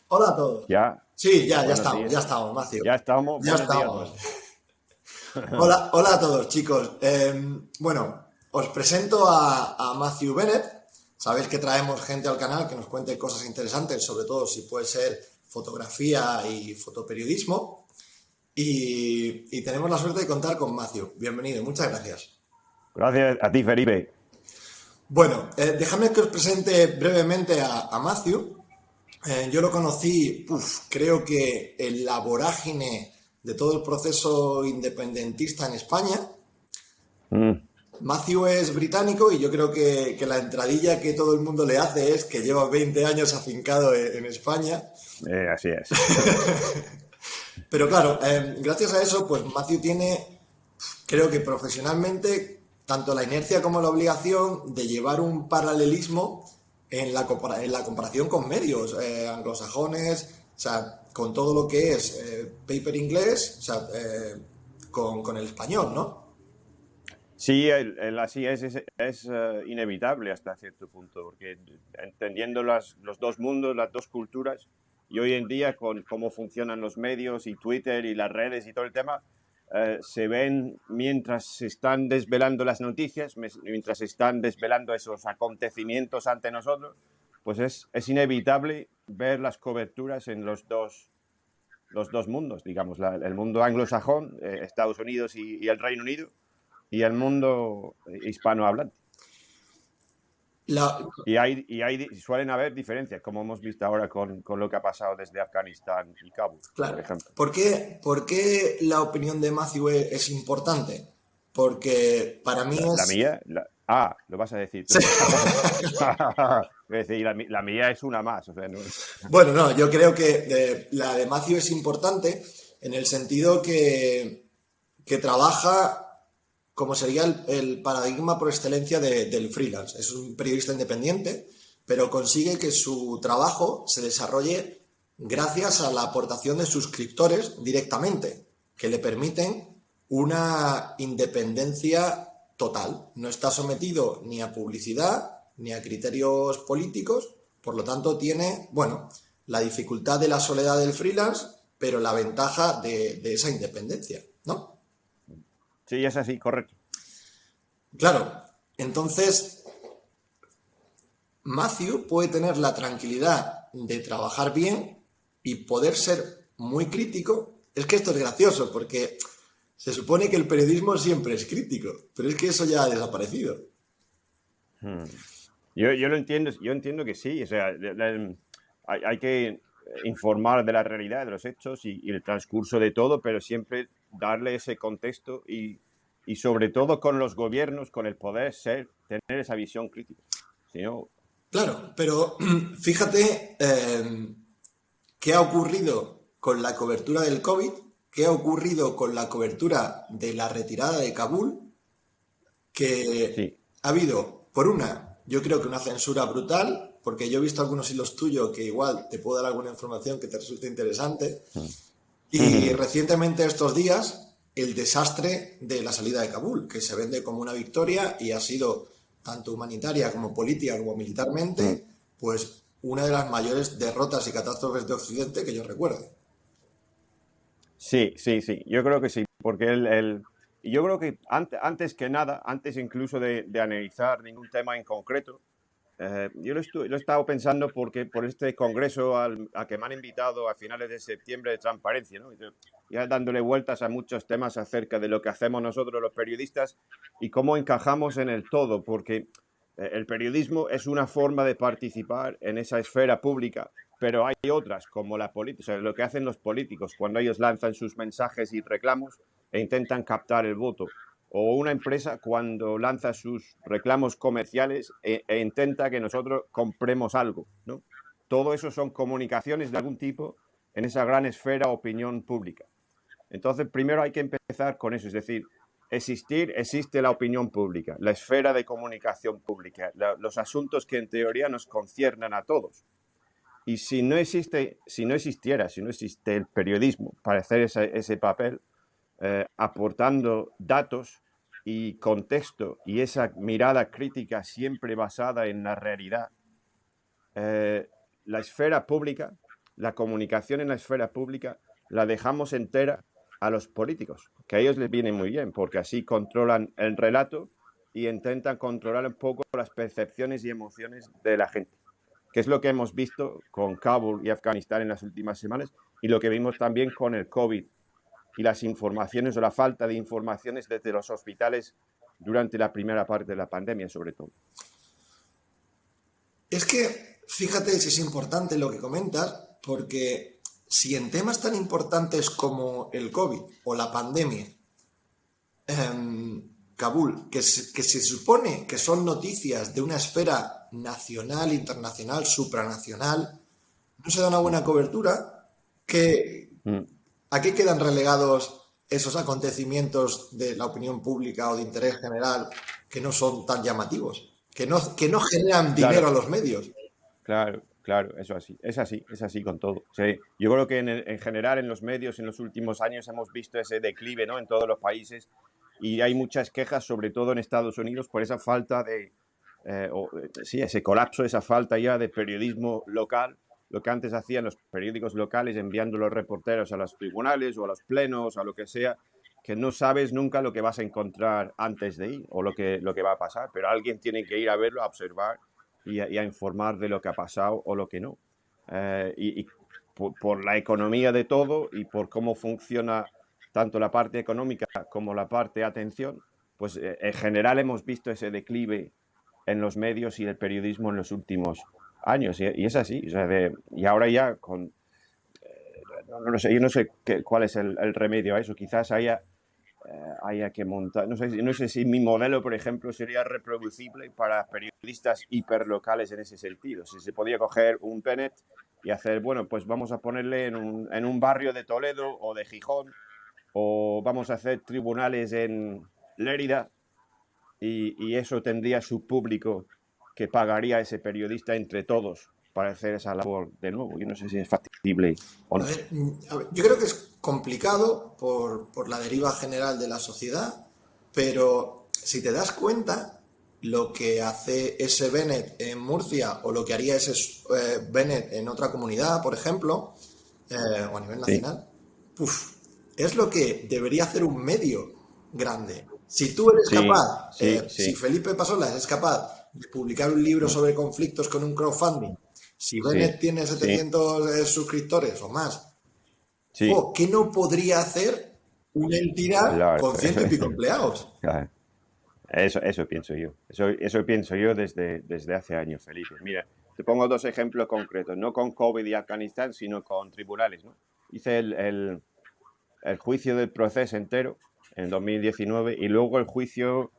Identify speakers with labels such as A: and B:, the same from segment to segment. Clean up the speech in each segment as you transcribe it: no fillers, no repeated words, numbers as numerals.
A: Hola a todos.
B: Ya,
A: Sí,
B: buenos días.
A: ya estamos, Macio.
B: Ya estamos,
A: Ya
B: buenos días,
A: estamos.
B: José.
A: Hola, hola a todos, chicos. Bueno, os presento a Matthew Bennett. Sabéis que traemos gente al canal que nos cuente cosas interesantes, sobre todo si puede ser fotografía y fotoperiodismo. Y tenemos la suerte de contar con Matthew. Bienvenido, muchas gracias.
B: Gracias a ti, Felipe.
A: Bueno, déjame que os presente brevemente a Matthew. Yo lo conocí, creo que en la vorágine de todo el proceso independentista en España.
B: Mm,
A: Matthew es británico y yo creo que la entradilla que todo el mundo le hace es que lleva 20 años afincado en España.
B: así es.
A: Pero claro, gracias a eso, pues Matthew tiene, creo que profesionalmente, tanto la inercia como la obligación de llevar un paralelismo en la comparación con medios anglosajones, o sea, con todo lo que es paper inglés, o sea, con el español, ¿no?
B: Sí, así es inevitable hasta cierto punto, porque entendiendo los dos mundos, las dos culturas, y hoy en día con cómo funcionan los medios y Twitter y las redes y todo el tema, se ven mientras se están desvelando las noticias, mientras se están desvelando esos acontecimientos ante nosotros, pues es inevitable ver las coberturas en los dos mundos, digamos, el mundo anglosajón, Estados Unidos y el Reino Unido, y el mundo hispanohablante.
A: La,
B: Suelen haber diferencias, como hemos visto ahora con lo que ha pasado desde Afganistán y Kabul, por
A: claro.
B: ejemplo.
A: Por qué la opinión de Matthew es importante? Porque para mí
B: La
A: es...
B: mía, lo vas a decir tú.
A: Sí.
B: Es decir, la mía es una más. O sea, no,
A: Bueno, no, yo creo que la de Matthew es importante en el sentido que trabaja como sería el paradigma por excelencia del freelance. Es un periodista independiente, pero consigue que su trabajo se desarrolle gracias a la aportación de suscriptores directamente, que le permiten una independencia total. No está sometido ni a publicidad ni a criterios políticos, por lo tanto tiene, bueno, la dificultad de la soledad del freelance, pero la ventaja de esa independencia, ¿no?
B: sí, es así, correcto.
A: Claro, entonces Matthew puede tener la tranquilidad de trabajar bien y poder ser muy crítico. Es que esto es gracioso porque se supone que el periodismo siempre es crítico, pero es que eso ya ha desaparecido.
B: Hmm. Yo entiendo que sí, o sea, hay que informar de la realidad, de los hechos y el transcurso de todo, pero siempre darle ese contexto y sobre todo con los gobiernos, con el poder tener esa visión crítica. Si no,
A: Claro, pero fíjate qué ha ocurrido con la cobertura del COVID, qué ha ocurrido con la cobertura de la retirada de Kabul, que
B: sí.
A: ha habido, por una, yo creo que una censura brutal, porque yo he visto algunos hilos tuyos que igual te puedo dar alguna información que te resulte interesante, y recientemente estos días el desastre de la salida de Kabul, que se vende como una victoria y ha sido tanto humanitaria como política como militarmente, pues una de las mayores derrotas y catástrofes de Occidente que yo recuerdo.
B: Sí, sí, sí, yo creo que sí, porque yo creo que antes que nada, antes incluso de analizar ningún tema en concreto, yo lo he estado pensando porque por este congreso a que me han invitado a finales de septiembre de transparencia, ¿no? Ya dándole vueltas a muchos temas acerca de lo que hacemos nosotros los periodistas y cómo encajamos en el todo, porque el periodismo es una forma de participar en esa esfera pública, pero hay otras, como la política, o sea, lo que hacen los políticos cuando ellos lanzan sus mensajes y reclamos e intentan captar el voto, o una empresa cuando lanza sus reclamos comerciales e intenta que nosotros compremos algo, ¿no? Todo eso son comunicaciones de algún tipo en esa gran esfera opinión pública. Entonces, primero hay que empezar con eso, es decir, existe la opinión pública, la esfera de comunicación pública, los asuntos que en teoría nos conciernan a todos. Y si no existe el periodismo para hacer ese papel, aportando datos y contexto y esa mirada crítica siempre basada en la realidad, la esfera pública la comunicación en la esfera pública la dejamos entera a los políticos, que a ellos les viene muy bien, porque así controlan el relato y intentan controlar un poco las percepciones y emociones de la gente, que es lo que hemos visto con Kabul y Afganistán en las últimas semanas y lo que vimos también con el COVID y las informaciones o la falta de informaciones desde los hospitales durante la primera parte de la pandemia, sobre todo.
A: Es que, fíjate si es importante lo que comentas, porque si en temas tan importantes como el COVID o la pandemia, Kabul, que se supone que son noticias de una esfera nacional, internacional, supranacional, no se da una buena cobertura, ¿a qué quedan relegados esos acontecimientos de la opinión pública o de interés general que no son tan llamativos? Que no generan dinero
B: Claro,
A: a los medios.
B: claro, eso así, es así con todo. O sea, yo creo que en general en los medios en los últimos años hemos visto ese declive, ¿no? En todos los países y hay muchas quejas, sobre todo en Estados Unidos, por esa falta de, sí, ese colapso, esa falta ya de periodismo local, lo que antes hacían los periódicos locales enviando los reporteros a los tribunales o a los plenos, a lo que sea, que no sabes nunca lo que vas a encontrar antes de ir o lo que va a pasar, pero alguien tiene que ir a verlo, a observar y a informar de lo que ha pasado o lo que no. Y por la economía de todo y por cómo funciona tanto la parte económica como la parte de atención, pues en general hemos visto ese declive en los medios y el periodismo en los últimos años. Y es así. O sea, y ahora ya con... no sé, yo no sé cuál es el remedio a eso. Quizás haya que montar... No sé si mi modelo, por ejemplo, sería reproducible para periodistas hiperlocales en ese sentido. Si se podía coger un Bennett y hacer, bueno, pues vamos a ponerle en un barrio de Toledo o de Gijón, o vamos a hacer tribunales en Lérida y eso tendría su público que pagaría a ese periodista entre todos para hacer esa labor de nuevo. Yo no sé si es factible o no.
A: A ver, yo creo que es complicado por la deriva general de la sociedad, pero si te das cuenta, lo que hace ese Bennett en Murcia o lo que haría ese Bennett en otra comunidad, por ejemplo, o a nivel
B: Sí,
A: nacional, uf, es lo que debería hacer un medio grande. Si tú eres
B: sí,
A: capaz,
B: sí,
A: si
B: sí,
A: Felipe Pasolas es capaz de publicar un libro sobre conflictos con un crowdfunding, si
B: sí,
A: Bennett tiene
B: sí,
A: 700 suscriptores o más,
B: sí,
A: ¿qué no podría hacer una entidad
B: claro.
A: con ciento y pico empleados?
B: Claro. Eso pienso yo. Eso pienso yo desde hace años, Felipe. Mira, te pongo dos ejemplos concretos, no con COVID y Afganistán, sino con tribunales, ¿no? Hice el juicio del proceso entero en 2019 y luego el juicio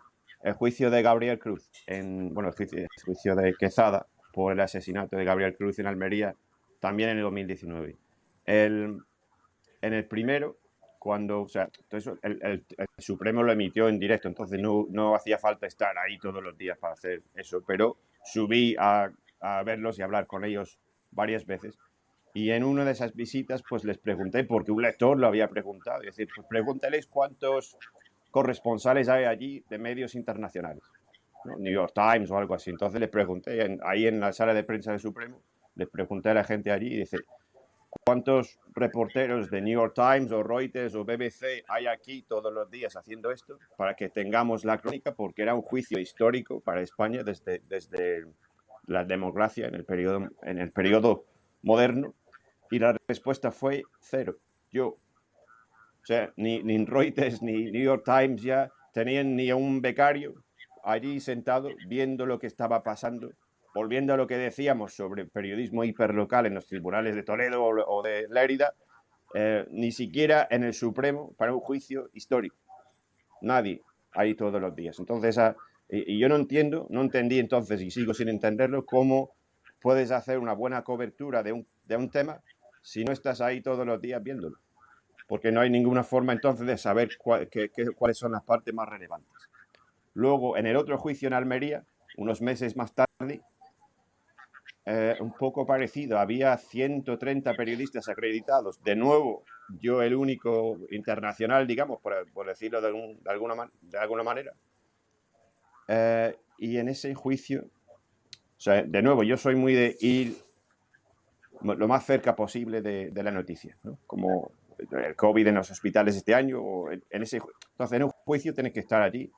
B: de Gabriel Cruz, bueno, el juicio de Quezada por el asesinato de Gabriel Cruz en Almería, también en el 2019. El, en el primero, o sea, entonces el Supremo lo emitió en directo, entonces no hacía falta estar ahí todos los días para hacer eso, pero subí a verlos y a hablar con ellos varias veces. Y en una de esas visitas, pues les pregunté, porque un lector lo había preguntado, es decir, pues pregúntales cuántos corresponsales hay allí de medios internacionales, ¿no? New York Times o algo así. Entonces les pregunté, ahí en la sala de prensa del Supremo, les pregunté a la gente allí y dice, ¿cuántos reporteros de New York Times o Reuters o BBC hay aquí todos los días haciendo esto? Para que tengamos la crónica, porque era un juicio histórico para España desde la democracia en el periodo moderno. Y la respuesta fue cero. Yo, o sea, ni Reuters ni New York Times ya tenían ni a un becario allí sentado viendo lo que estaba pasando. Volviendo a lo que decíamos sobre periodismo hiperlocal en los tribunales de Toledo o de Lérida, ni siquiera en el Supremo para un juicio histórico. Nadie ahí todos los días. Entonces, y yo no entendí entonces y sigo sin entenderlo, cómo puedes hacer una buena cobertura de un tema si no estás ahí todos los días viéndolo. Porque no hay ninguna forma entonces de saber cuáles son las partes más relevantes. Luego, en el otro juicio en Almería, unos meses más tarde, un poco parecido, había 130 periodistas acreditados. De nuevo, yo el único internacional, digamos, por decirlo de alguna manera. Y en ese juicio, o sea, de nuevo, yo soy muy de ir lo más cerca posible de la noticia, ¿no? Como el COVID en los hospitales este año. Entonces, en un juicio tienes que estar allí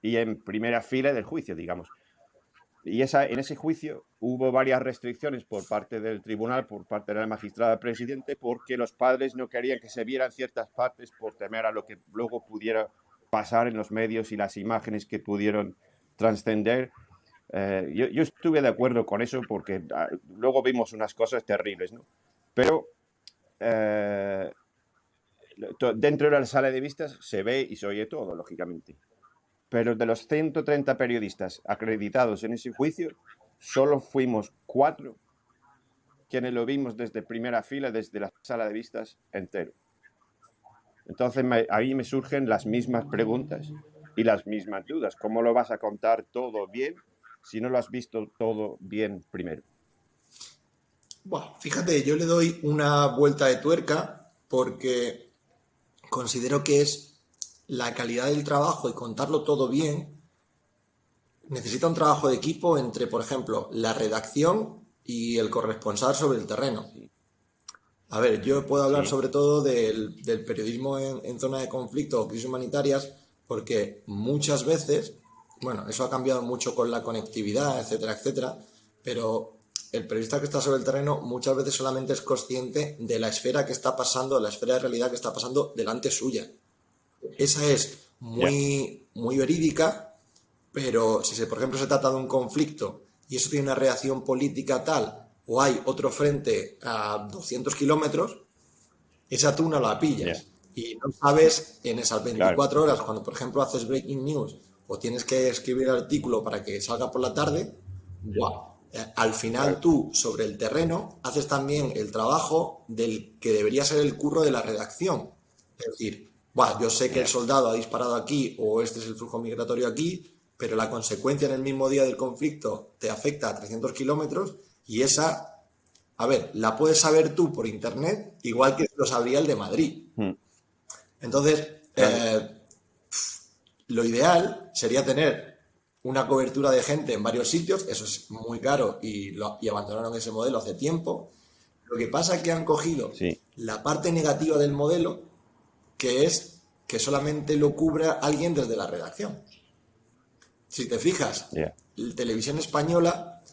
B: y en primera fila del juicio, digamos. Y en ese juicio hubo varias restricciones por parte del tribunal, por parte de la magistrada presidente, porque los padres no querían que se vieran ciertas partes por temer a lo que luego pudiera pasar en los medios y las imágenes que pudieron trascender. Yo estuve de acuerdo con eso porque luego vimos unas cosas terribles, ¿no? Pero eh, dentro de la sala de vistas se ve y se oye todo, lógicamente. Pero de los 130 periodistas acreditados en ese juicio, solo fuimos 4 quienes lo vimos desde primera fila, desde la sala de vistas entero. Entonces ahí me surgen las mismas preguntas y las mismas dudas. ¿Cómo lo vas a contar todo bien si no lo has visto todo bien primero?
A: Bueno, fíjate, yo le doy una vuelta de tuerca porque considero que es la calidad del trabajo y contarlo todo bien. Necesita un trabajo de equipo entre, por ejemplo, la redacción y el corresponsal sobre el terreno.
B: Sí,
A: A ver, yo puedo hablar
B: sí,
A: sobre todo del periodismo en zona de conflicto o crisis humanitarias, porque muchas veces, bueno, eso ha cambiado mucho con la conectividad, etcétera, etcétera, pero el periodista que está sobre el terreno muchas veces solamente es consciente de la esfera que está pasando, la esfera de realidad que está pasando delante suya. Esa es
B: ya,
A: muy verídica, pero si, por ejemplo, se trata de un conflicto y eso tiene una reacción política tal, o hay otro frente a 200 kilómetros, esa tú no la
B: ya,
A: pillas. Y no sabes en esas
B: claro,
A: 24 horas, cuando por ejemplo haces breaking news o tienes que escribir el artículo para que salga por la tarde, ¡guau! Al final
B: claro,
A: tú sobre el terreno haces también el trabajo del que debería ser el curro de la redacción. Es decir, "Buah, yo sé que el
B: ya,
A: soldado ha disparado aquí o este es el flujo migratorio aquí, pero la consecuencia en el mismo día del conflicto te afecta a 300 kilómetros y esa, a ver, la puedes saber tú por internet igual que lo sabría el de Madrid.
B: mm,
A: Entonces,
B: claro,
A: lo ideal sería tener una cobertura de gente en varios sitios, eso es muy caro y abandonaron ese modelo hace tiempo. Lo que pasa es que han cogido
B: sí,
A: la parte negativa del modelo, que es que solamente lo cubra alguien desde la redacción. Si te fijas,
B: ya,
A: la televisión española,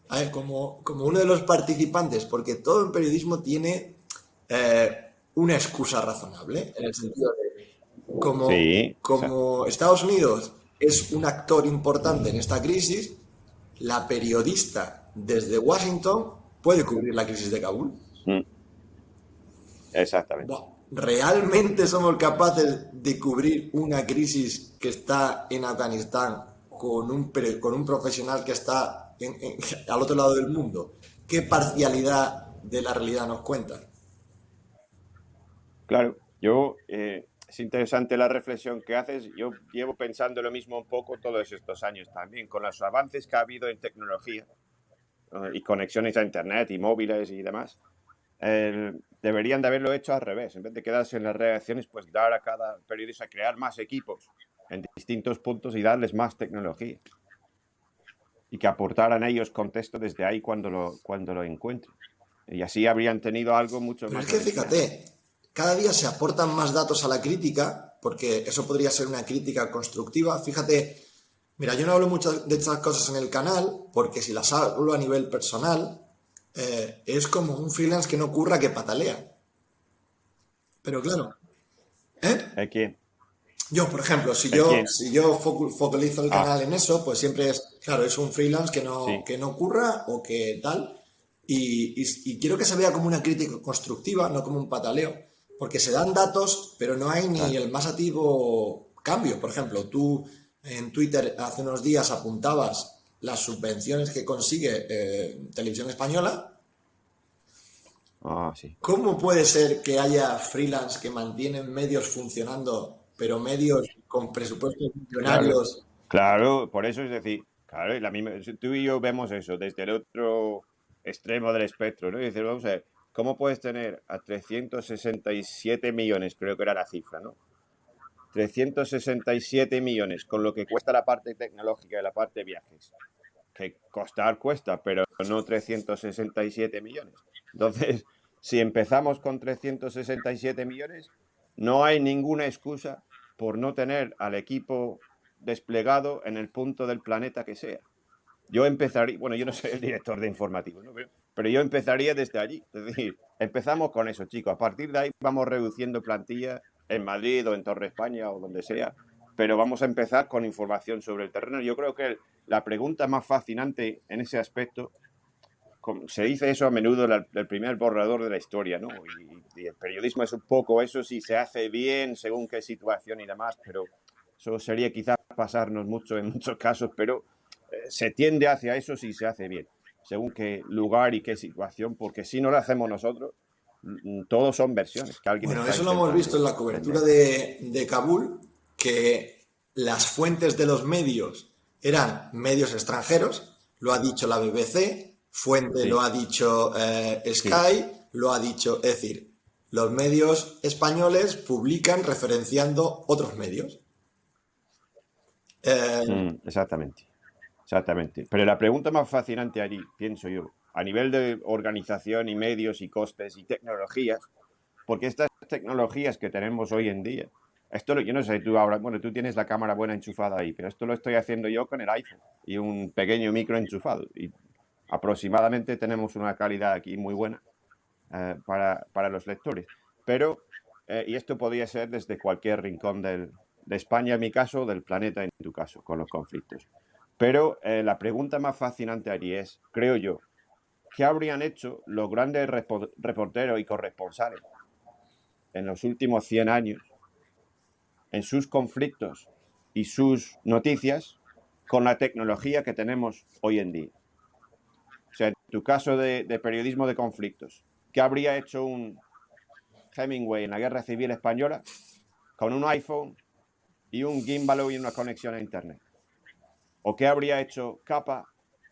A: a ver, como uno de los participantes, porque todo el periodismo tiene una excusa razonable, en el sentido de,
B: sí,
A: como Estados Unidos es un actor importante en esta crisis, la periodista desde Washington puede cubrir la crisis de Kabul.
B: mm, exactamente.
A: Buah, ¿realmente somos capaces de cubrir una crisis que está en Afganistán con un profesional que está al otro lado del mundo? ¿Qué parcialidad de la realidad nos cuenta?
B: Claro, es interesante la reflexión que haces. Yo llevo pensando lo mismo un poco todos estos años también, con los avances que ha habido en tecnología y conexiones a Internet y móviles y demás. Deberían de haberlo hecho al revés. En vez de quedarse en las redacciones, pues dar a cada periodista, crear más equipos en distintos puntos y darles más tecnología. Y que aportaran ellos contexto desde ahí cuando lo encuentren. Y así habrían tenido algo mucho
A: Pero es
B: más
A: que
B: original.
A: fíjate, cada día se aportan más datos a la crítica, porque eso podría ser una crítica constructiva. Fíjate, mira, yo no hablo mucho de estas cosas en el canal, porque si las hablo a nivel personal, es como un freelance que no curra, que patalea. Pero claro, ¿eh?
B: ¿El quién?
A: Yo, por ejemplo, si
B: ¿El
A: yo,
B: quién?
A: si yo focalizo el
B: Ah,
A: canal en eso, pues siempre es, claro, es un freelance
B: sí,
A: que no curra o que tal. Y quiero que se vea como una crítica constructiva, no como un pataleo, porque se dan datos, pero no hay ni
B: claro.
A: el más activo cambio. Por ejemplo, tú en Twitter hace unos días apuntabas las subvenciones que consigue Televisión Española.
B: Ah, sí.
A: ¿Cómo puede ser que haya freelance que mantienen medios funcionando, pero medios con presupuestos
B: Claro,
A: millonarios?
B: claro, por eso es decir, claro, si tú y yo vemos eso desde el otro extremo del espectro, ¿no? Y dices, vamos a ver, ¿cómo puedes tener a 367 millones, creo que era la cifra, ¿no? 367 millones con lo que cuesta la parte tecnológica y la parte de viajes. que costar cuesta, pero no 367 millones. Entonces, si empezamos con 367 millones, no hay ninguna excusa por no tener al equipo desplegado en el punto del planeta que sea. Yo empezaría, bueno, yo no soy el director de informativos, ¿no? Pero yo empezaría desde allí. Es decir, empezamos con eso, chicos. A partir de ahí vamos reduciendo plantilla en Madrid o en Torre España o donde sea, pero vamos a empezar con información sobre el terreno. Yo creo que la pregunta más fascinante en ese aspecto, se dice eso a menudo, el primer borrador de la historia, ¿no? Y el periodismo es un poco eso, si se hace bien según qué situación y demás, pero eso sería quizás pasarnos mucho en muchos casos, pero se tiende hacia eso si se hace bien, según qué lugar y qué situación, porque si no lo hacemos nosotros, todos son versiones que alguien
A: Bueno,
B: está
A: eso lo hemos visto en la
B: intentando
A: cobertura
B: vender.
A: de Kabul, que las fuentes de los medios eran medios extranjeros, lo ha dicho la BBC, fuente lo
B: Sí,
A: ha dicho
B: sí,
A: Sky, lo ha dicho, es decir, los medios españoles publican referenciando otros medios. Eh,
B: exactamente, exactamente. Pero la pregunta más fascinante allí, pienso yo, a nivel de organización y medios y costes y tecnologías, porque estas tecnologías que tenemos hoy en día, yo no sé, tú ahora, bueno, tú tienes la cámara buena enchufada ahí, pero esto lo estoy haciendo yo con el iPhone y un pequeño micro enchufado. Y aproximadamente tenemos una calidad aquí muy buena para los lectores. Pero, y esto podría ser desde cualquier rincón de España, en mi caso, del planeta, en tu caso, con los conflictos. Pero la pregunta más fascinante allí es, creo yo, ¿qué habrían hecho los grandes reporteros y corresponsales en los últimos 100 años en sus conflictos y sus noticias con la tecnología que tenemos hoy en día? O sea, en tu caso de periodismo de conflictos, ¿qué habría hecho un Hemingway en la Guerra Civil Española con un iPhone y un gimbal y una conexión a Internet? ¿O qué habría hecho Capa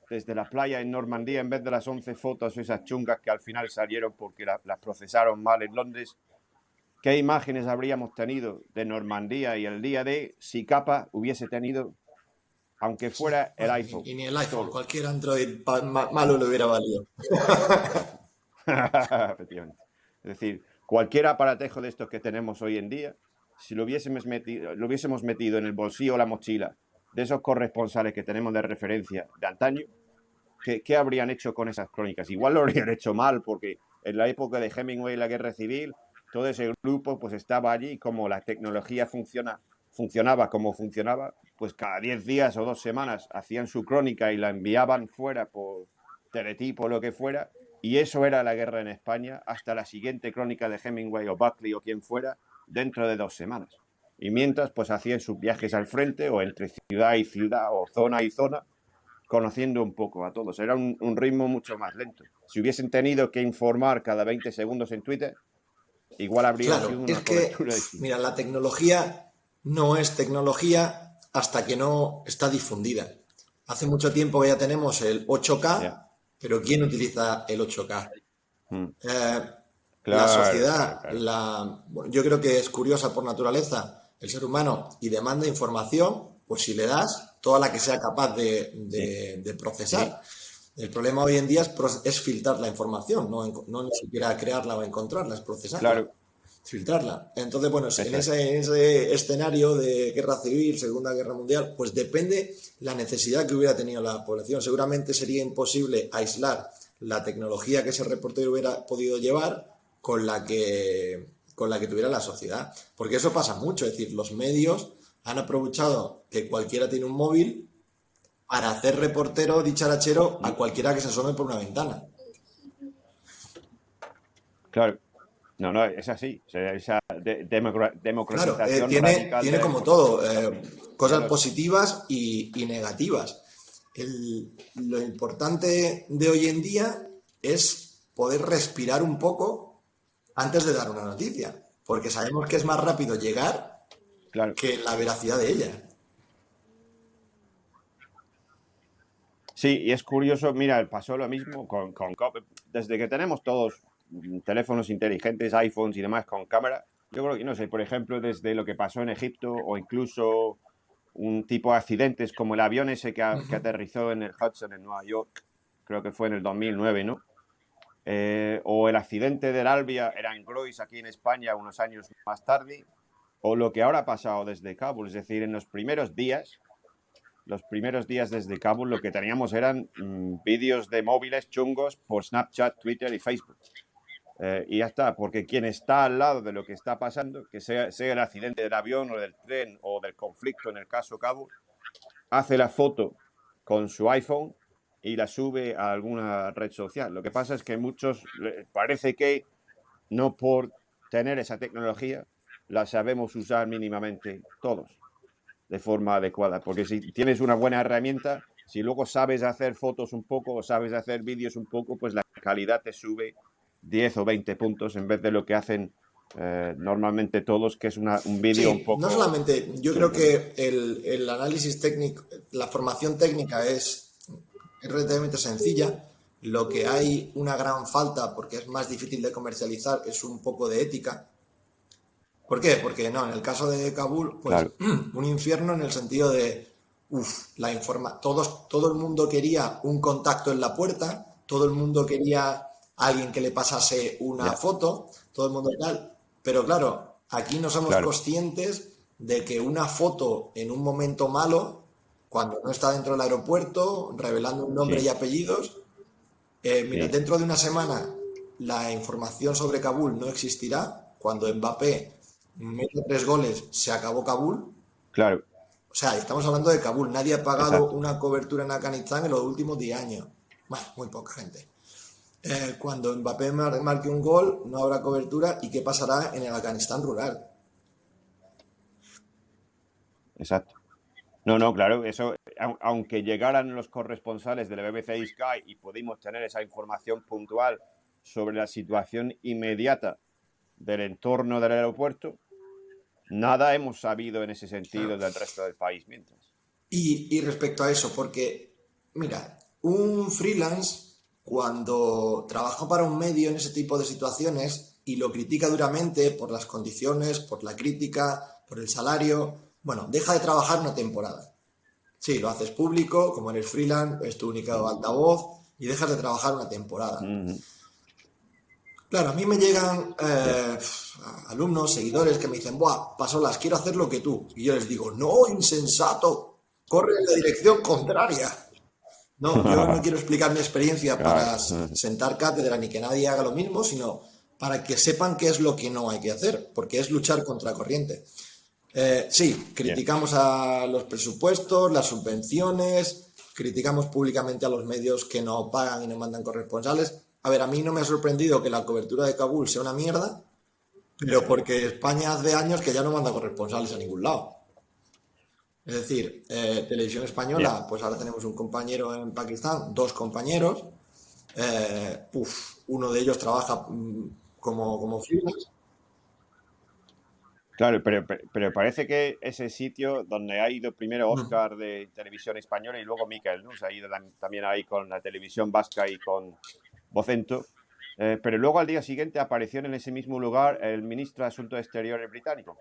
B: desde la playa en Normandía en vez de las 11 fotos esas chungas que al final salieron porque las procesaron mal en Londres? ¿Qué imágenes habríamos tenido de Normandía y el día de si Capa hubiese tenido, aunque fuera el
A: bueno,
B: iPhone,
A: y ni el iPhone,
B: solo?
A: cualquier Android malo le hubiera valido.
B: Exacto. Efectivamente. Es decir, cualquier aparatejo de estos que tenemos hoy en día, si lo hubiésemos metido en el bolsillo o la mochila de esos corresponsales que tenemos de referencia de antaño, ¿qué habrían hecho con esas crónicas? Igual lo habrían hecho mal, porque en la época de Hemingway y la Guerra Civil, todo ese grupo pues estaba allí, como la tecnología funcionaba como funcionaba, pues cada 10 días o 2 semanas hacían su crónica y la enviaban fuera por teletipo o lo que fuera, y eso era la guerra en España hasta la siguiente crónica de Hemingway o Buckley o quien fuera dentro de 2 semanas. Y mientras pues hacían sus viajes al frente o entre ciudad y ciudad o zona y zona, conociendo un poco a todos. Era un ritmo mucho más lento. Si hubiesen tenido que informar cada 20 segundos en Twitter, igual habría sido
A: Claro, es
B: una
A: que,
B: cobertura distinta.
A: mira, la tecnología no es tecnología hasta que no está difundida. Hace mucho tiempo que ya tenemos el
B: Yeah.
A: 8K, pero ¿quién utiliza el 8K?
B: Mm.
A: Eh, la
B: Claro, claro,
A: sociedad,
B: claro.
A: bueno, yo creo que es curiosa por naturaleza el ser humano y demanda información, pues si le das toda la que sea capaz
B: Sí,
A: de
B: sí,
A: procesar. El problema hoy en día es filtrar la información, no ni siquiera crearla o encontrarla, es procesarla,
B: claro,
A: filtrarla. Entonces, bueno, en
B: eso es.
A: ese escenario de guerra civil, Segunda Guerra Mundial, pues depende la necesidad que hubiera tenido la población. Seguramente sería imposible aislar la tecnología que ese reportero hubiera podido llevar con la que tuviera la sociedad. Porque eso pasa mucho, es decir, los medios han aprovechado que cualquiera tiene un móvil para hacer reportero dicharachero a
B: Mm.
A: cualquiera que se asome por una ventana.
B: Claro. No, no, es así. O sea, esa
A: Claro,
B: democratización radical
A: tiene
B: de la
A: como todo,
B: información. Ya
A: cosas
B: lo sé.
A: positivas y negativas. Lo importante de hoy en día es poder respirar un poco antes de dar una noticia, porque sabemos que es más rápido llegar
B: Claro.
A: que la veracidad de ella.
B: Sí, y es curioso, mira, pasó lo mismo desde que tenemos todos teléfonos inteligentes, iPhones y demás con cámara. Yo creo que, no sé, por ejemplo, desde lo que pasó en Egipto o incluso un tipo de accidentes como el avión ese que aterrizó en el Hudson en Nueva York, creo que fue en el 2009, ¿no? O el accidente del Albia era en Groix, aquí en España, unos años más tarde, o lo que ahora ha pasado desde Kabul. Es decir, en los primeros días desde Kabul, lo que teníamos eran vídeos de móviles chungos por Snapchat, Twitter y Facebook. Y ya está, porque quien está al lado de lo que está pasando, que sea el accidente del avión o del tren o del conflicto en el caso Kabul, hace la foto con su iPhone y la sube a alguna red social. Lo que pasa es que muchos, parece que no por tener esa tecnología, la sabemos usar mínimamente todos de forma adecuada. Porque si tienes una buena herramienta, si luego sabes hacer fotos un poco o sabes hacer vídeos un poco, pues la calidad te sube 10 o 20 puntos en vez de lo que hacen normalmente todos, que es un vídeo un poco...
A: No solamente, yo creo que el análisis técnico, la formación técnica es relativamente sencilla. Lo que hay una gran falta, porque es más difícil de comercializar, es un poco de ética. ¿Por qué? Porque no, en el caso de Kabul, pues
B: Claro.
A: un infierno en el sentido de, todo el mundo quería un contacto en la puerta, todo el mundo quería alguien que le pasase una foto, todo el mundo tal. Pero claro, aquí no somos conscientes de que una foto en un momento malo, cuando no está dentro del aeropuerto, revelando un nombre y apellidos, mira, dentro de una semana la información sobre Kabul no existirá. Cuando Mbappé mete 3 goles, se acabó Kabul.
B: Claro.
A: O sea, estamos hablando de Kabul. Nadie ha pagado una cobertura en Afganistán en los últimos 10 años. Bueno, muy poca gente. Cuando Mbappé marque un gol, no habrá cobertura. ¿Y qué pasará en el Afganistán rural?
B: Exacto. No, claro, eso, aunque llegaran los corresponsales de la BBC Sky y pudimos tener esa información puntual sobre la situación inmediata del entorno del aeropuerto, nada hemos sabido en ese sentido del resto del país mientras.
A: Y respecto a eso, porque, mira, un freelance, cuando trabaja para un medio en ese tipo de situaciones y lo critica duramente por las condiciones, por la crítica, por el salario, bueno, deja de trabajar una temporada. Sí, lo haces público, como eres freelance, es tu única altavoz y dejas de trabajar una temporada. Claro, a mí me llegan alumnos, seguidores que me dicen, ¡buah, Pasolas, quiero hacer lo que tú! Y yo les digo, ¡no, insensato! ¡Corre en la dirección contraria! No, yo no quiero explicar mi experiencia para sentar cátedra ni que nadie haga lo mismo, sino para que sepan qué es lo que no hay que hacer, porque es luchar contra corriente. Sí, criticamos a los presupuestos, las subvenciones, criticamos públicamente a los medios que no pagan y no mandan corresponsales. A ver, a mí no me ha sorprendido que la cobertura de Kabul sea una mierda, pero porque España hace años que ya no manda corresponsales a ningún lado. Es decir, Televisión Española, pues ahora tenemos un compañero en Pakistán, 2 compañeros, uno de ellos trabaja como freelance.
B: Claro, pero parece que ese sitio donde ha ido primero Óscar de Televisión Española y luego Miquel, ¿no? O sea, ha ido también ahí con la televisión vasca y con Vocento, pero luego al día siguiente apareció en ese mismo lugar el ministro de Asuntos Exteriores británico,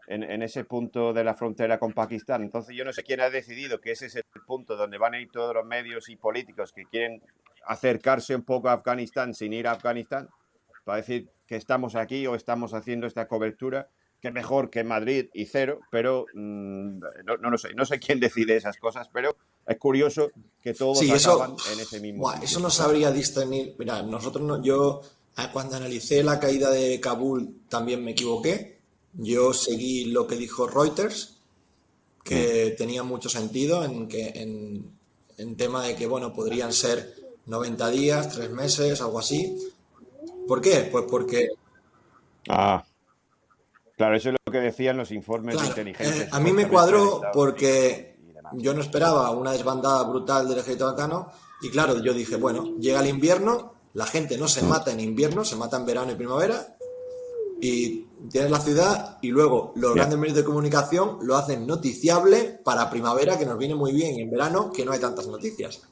B: en ese punto de la frontera con Pakistán. Entonces yo no sé quién ha decidido que ese es el punto donde van a ir todos los medios y políticos que quieren acercarse un poco a Afganistán sin ir a Afganistán, para decir que estamos aquí o estamos haciendo esta cobertura, que mejor que Madrid y cero, pero no lo sé. No sé quién decide esas cosas, pero es curioso que todos acaban en ese mismo sitio.
A: Eso no sabría discernir. Mira, yo cuando analicé la caída de Kabul también me equivoqué. Yo seguí lo que dijo Reuters, que tenía mucho sentido en tema de que, bueno, podrían ser 90 días, 3 meses, algo así. ¿Por qué? Pues porque...
B: Claro, eso es lo que decían los informes de inteligencia.
A: A mí me cuadró porque yo no esperaba una desbandada brutal del ejército afgano y claro, yo dije, bueno, llega el invierno, la gente no se mata en invierno, se mata en verano y primavera y tienes la ciudad y luego los grandes medios de comunicación lo hacen noticiable para primavera, que nos viene muy bien, y en verano, que no hay tantas noticias.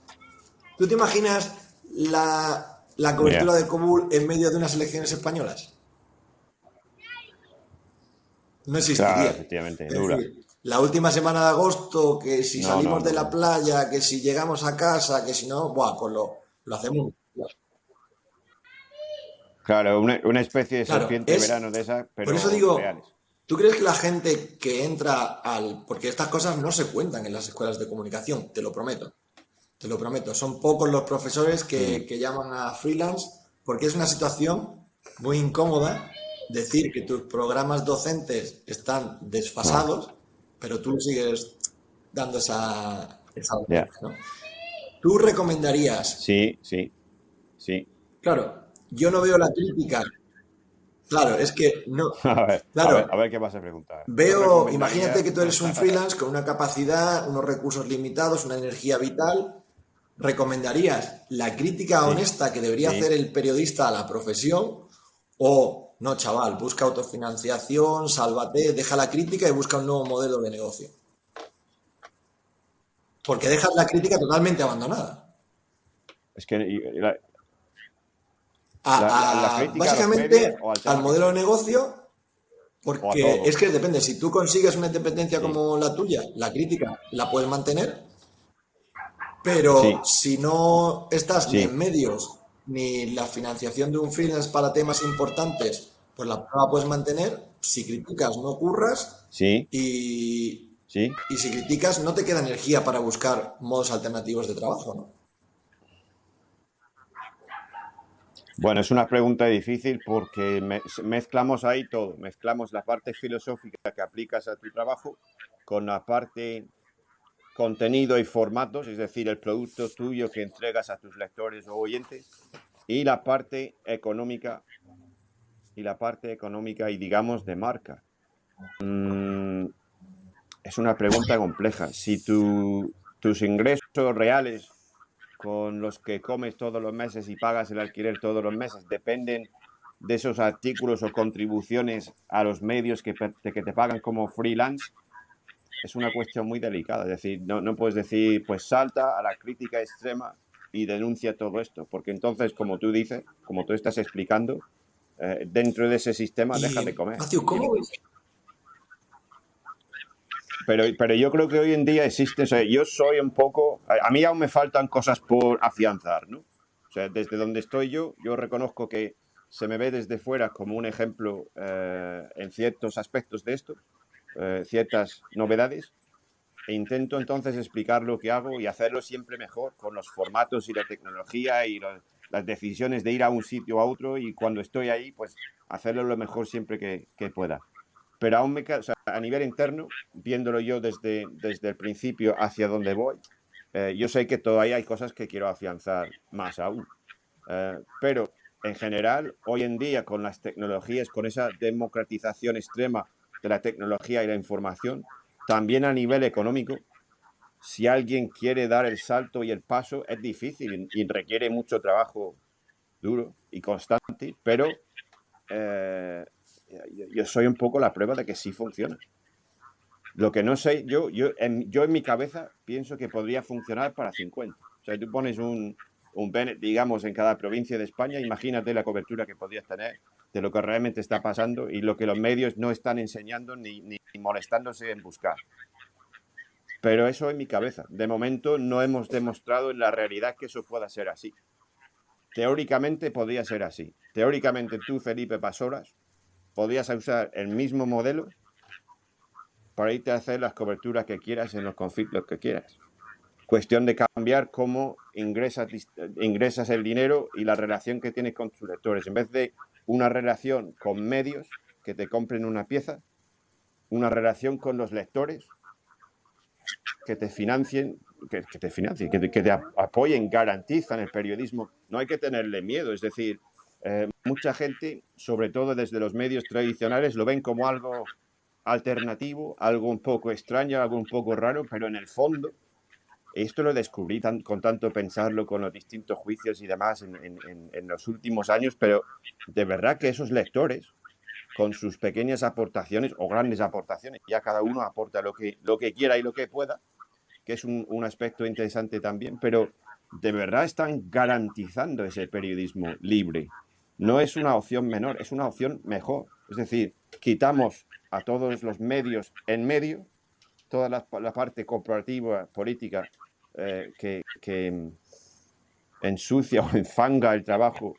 A: ¿Tú te imaginas la cobertura de Kabul en medio de unas elecciones españolas? No existiría.
B: Claro, efectivamente, dura.
A: la última semana de agosto, que si
B: No, no,
A: salimos de
B: no,
A: la
B: no.
A: playa, que si llegamos a casa, que si no, buah, pues lo hacemos.
B: Claro, una especie de
A: Claro,
B: serpiente de verano de esas,
A: por eso
B: pero
A: digo,
B: reales.
A: ¿tú crees que la gente que entra porque estas cosas no se cuentan en las escuelas de comunicación, te lo prometo, son pocos los profesores
B: Mm,
A: que llaman a freelance porque es una situación muy incómoda decir que tus programas docentes están
B: ah,
A: desfasados, pero tú sigues dando esa
B: ya.
A: docencia, ¿no? ¿Tú recomendarías?
B: Sí, sí, sí.
A: Claro, yo no veo la crítica. Claro, es que no.
B: A
A: Claro,
B: ver qué vas a preguntar. Yo
A: imagínate
B: recomendaría.
A: que tú eres un freelance con una capacidad, unos recursos limitados, una energía vital. ¿Recomendarías la crítica
B: Sí,
A: honesta que debería
B: sí.
A: hacer el periodista a la profesión? O, no, chaval, busca autofinanciación, sálvate, deja la crítica y busca un nuevo modelo de negocio. Porque dejas la crítica totalmente abandonada.
B: Es que la crítica a los medios
A: Básicamente
B: o al
A: al
B: tema que
A: modelo de
B: sea,
A: negocio.
B: o a
A: Porque es
B: todo.
A: que depende, si tú consigues una independencia
B: Sí,
A: como la tuya, la crítica la puedes mantener, pero
B: sí,
A: si no estás ni en
B: sí,
A: medios ni la financiación de un freelance para temas importantes, pues la prueba puedes mantener. Si criticas, no curras
B: sí,
A: y,
B: sí.
A: y si criticas, no te queda energía para buscar modos alternativos de trabajo, ¿no?
B: Bueno, es una pregunta difícil porque mezclamos ahí todo. Mezclamos la parte filosófica que aplicas a tu trabajo con la parte contenido y formatos, es decir, el producto tuyo que entregas a tus lectores o oyentes, y la parte económica y digamos de marca. Mm, es una pregunta compleja. Si tus ingresos reales con los que comes todos los meses y pagas el alquiler todos los meses dependen de esos artículos o contribuciones a los medios que te pagan como freelance, es una cuestión muy delicada. Es decir, no puedes decir, pues salta a la crítica extrema y denuncia todo esto, porque entonces, como tú dices, como tú estás explicando, dentro de ese sistema dejas de
A: Y,
B: comer.
A: Matthew, ¿cómo ves?
B: Pero yo creo que hoy en día existe, o sea, yo soy un poco, a mí aún me faltan cosas por afianzar, ¿no? O sea, desde donde estoy yo reconozco que se me ve desde fuera como un ejemplo en ciertos aspectos de esto, ciertas novedades, e intento entonces explicar lo que hago y hacerlo siempre mejor, con los formatos y la tecnología y las decisiones de ir a un sitio a otro, y cuando estoy ahí, pues hacerlo lo mejor siempre que pueda. Pero aún o sea, a nivel interno, viéndolo yo desde el principio hacia donde voy, yo sé que todavía hay cosas que quiero afianzar más aún. Pero en general, hoy en día, con las tecnologías, con esa democratización extrema de la tecnología y la información, también a nivel económico, si alguien quiere dar el salto y el paso, es difícil y requiere mucho trabajo duro y constante, pero eh, yo soy un poco la prueba de que sí funciona. Lo que no sé, yo en mi cabeza pienso que podría funcionar para 50. O sea, tú pones un Bennett, digamos, en cada provincia de España, imagínate la cobertura que podrías tener de lo que realmente está pasando y lo que los medios no están enseñando ni molestándose en buscar. Pero eso en mi cabeza. De momento no hemos demostrado en la realidad que eso pueda ser así. Teóricamente podría ser así. Teóricamente tú, Felipe Pasoras, podrías usar el mismo modelo para irte a hacer las coberturas que quieras en los conflictos que quieras. Cuestión de cambiar cómo ingresas el dinero y la relación que tienes con tus lectores. En vez de una relación con medios que te compren una pieza, una relación con los lectores que te financien, que te apoyen, garantizan el periodismo. No hay que tenerle miedo. Es decir, mucha gente, sobre todo desde los medios tradicionales, lo ven como algo alternativo, algo un poco extraño, algo un poco raro, pero en el fondo, esto lo descubrí con tanto pensarlo, con los distintos juicios y demás en los últimos años, pero de verdad que esos lectores, con sus pequeñas aportaciones o grandes aportaciones, ya cada uno aporta lo que quiera y lo que pueda, que es un aspecto interesante también, pero de verdad están garantizando ese periodismo libre. No es una opción menor, es una opción mejor. Es decir, quitamos a todos los medios en medio toda la parte corporativa, política, que ensucia o enfanga el trabajo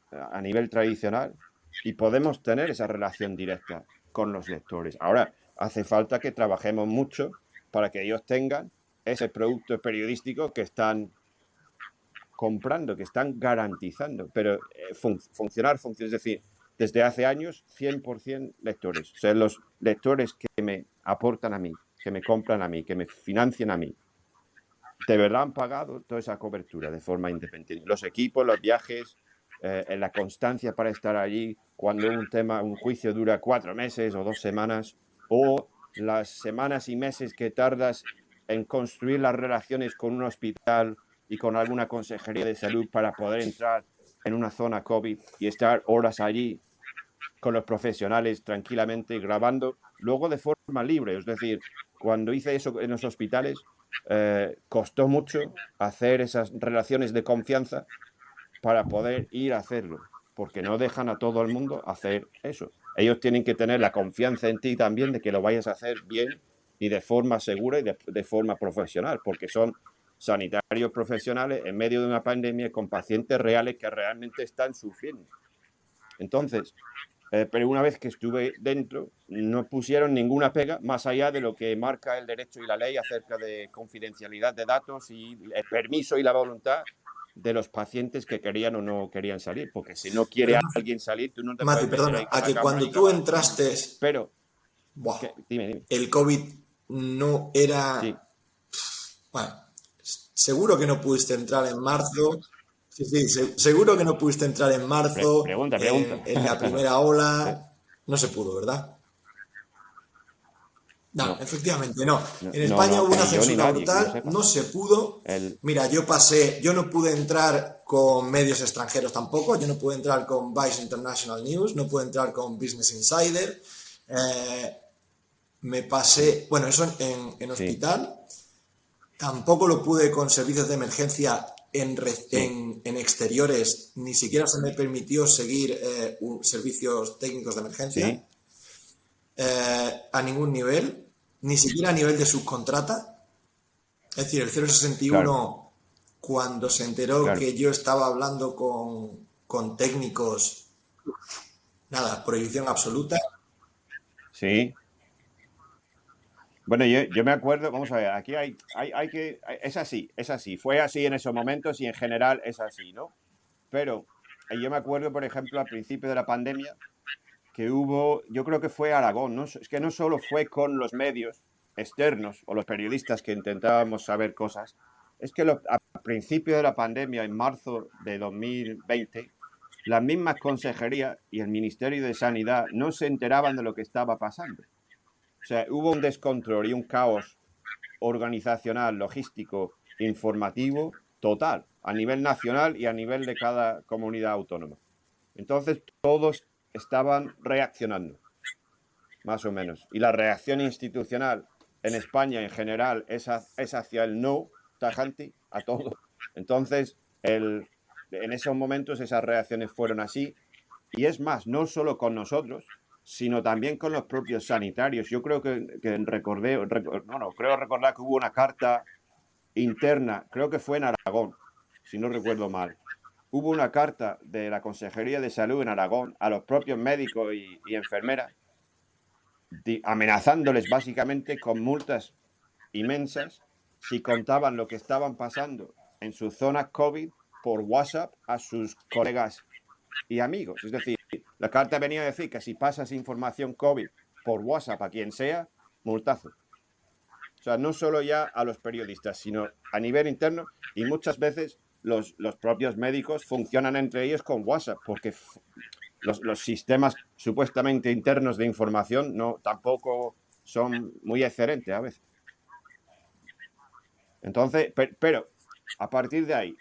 B: a nivel tradicional, y podemos tener esa relación directa con los lectores. Ahora, hace falta que trabajemos mucho para que ellos tengan ese producto periodístico que están comprando, que están garantizando, pero funcionar, es decir, desde hace años 100% lectores, o sea, los lectores que me aportan a mí, que me compran a mí, que me financian a mí, de verdad han pagado toda esa cobertura de forma independiente. Los equipos, los viajes, la constancia para estar allí cuando un juicio dura 4 meses o 2 semanas, o las semanas y meses que tardas en construir las relaciones con un hospital y con alguna consejería de salud para poder entrar en una zona COVID y estar horas allí con los profesionales tranquilamente grabando, luego de forma libre. Es decir, cuando hice eso en los hospitales, costó mucho hacer esas relaciones de confianza para poder ir a hacerlo, porque no dejan a todo el mundo hacer eso. Ellos tienen que tener la confianza en ti también de que lo vayas a hacer bien y de forma segura y de forma profesional, porque son sanitarios profesionales en medio de una pandemia con pacientes reales que realmente están sufriendo. Entonces, pero una vez que estuve dentro, no pusieron ninguna pega más allá de lo que marca el derecho y la ley acerca de confidencialidad de datos y el permiso y la voluntad de los pacientes que querían o no querían salir, porque si no quiere
A: Pero,
B: alguien salir, tú no te
A: Mati,
B: puedes meter
A: perdona,
B: ahí con
A: a
B: la
A: que
B: cámara
A: cuando
B: y
A: tú
B: grabar.
A: entraste,
B: Pero,
A: buah,
B: dime,
A: el COVID no era...
B: sí,
A: Bueno, seguro que no pudiste entrar en marzo. Sí, sí, seguro que no pudiste entrar en marzo,
B: pregunta.
A: en la primera ola. No se pudo, ¿verdad? No,
B: No,
A: efectivamente no. En
B: no,
A: España
B: no,
A: hubo una
B: ni yo ni
A: censura
B: nadie, que yo
A: brutal,
B: sepa.
A: no se pudo.
B: El,
A: Mira, yo no pude entrar con medios extranjeros tampoco, yo no pude entrar con Vice International News, no pude entrar con Business Insider. Eh, Me pasé, bueno, eso en
B: sí,
A: hospital. Tampoco lo pude con servicios de emergencia
B: sí,
A: en exteriores, ni siquiera se me permitió seguir servicios técnicos de emergencia
B: sí,
A: a ningún nivel, ni siquiera a nivel de subcontrata. Es decir, el
B: claro,
A: 061, cuando se enteró
B: claro,
A: que yo estaba hablando con técnicos, nada, prohibición absoluta.
B: sí. Bueno, yo me acuerdo, vamos a ver, aquí es así, fue así en esos momentos y en general es así, ¿no? Pero yo me acuerdo, por ejemplo, al principio de la pandemia, que hubo, yo creo que fue Aragón, ¿no? Es que no solo fue con los medios externos o los periodistas que intentábamos saber cosas, es que al principio de la pandemia, en marzo de 2020, las mismas consejerías y el Ministerio de Sanidad no se enteraban de lo que estaba pasando. O sea, hubo un descontrol y un caos organizacional, logístico, informativo, total, a nivel nacional y a nivel de cada comunidad autónoma. Entonces, todos estaban reaccionando, más o menos. Y la reacción institucional en España en general es hacia el no tajante a todo. Entonces, en esos momentos esas reacciones fueron así. Y es más, no solo con nosotros, sino también con los propios sanitarios. Yo creo creo recordar que hubo una carta interna, creo que fue en Aragón, si no recuerdo mal. Hubo una carta de la Consejería de Salud en Aragón a los propios médicos y enfermeras, amenazándoles básicamente con multas inmensas si contaban lo que estaban pasando en sus zonas COVID por WhatsApp a sus colegas y amigos. Es decir, la carta venía a decir que si pasas información COVID por WhatsApp a quien sea, multazo. O sea, no solo ya a los periodistas, sino a nivel interno, y muchas veces los propios médicos funcionan entre ellos con WhatsApp, porque los sistemas supuestamente internos de información no tampoco son muy excelentes a veces. Entonces, pero a partir de ahí,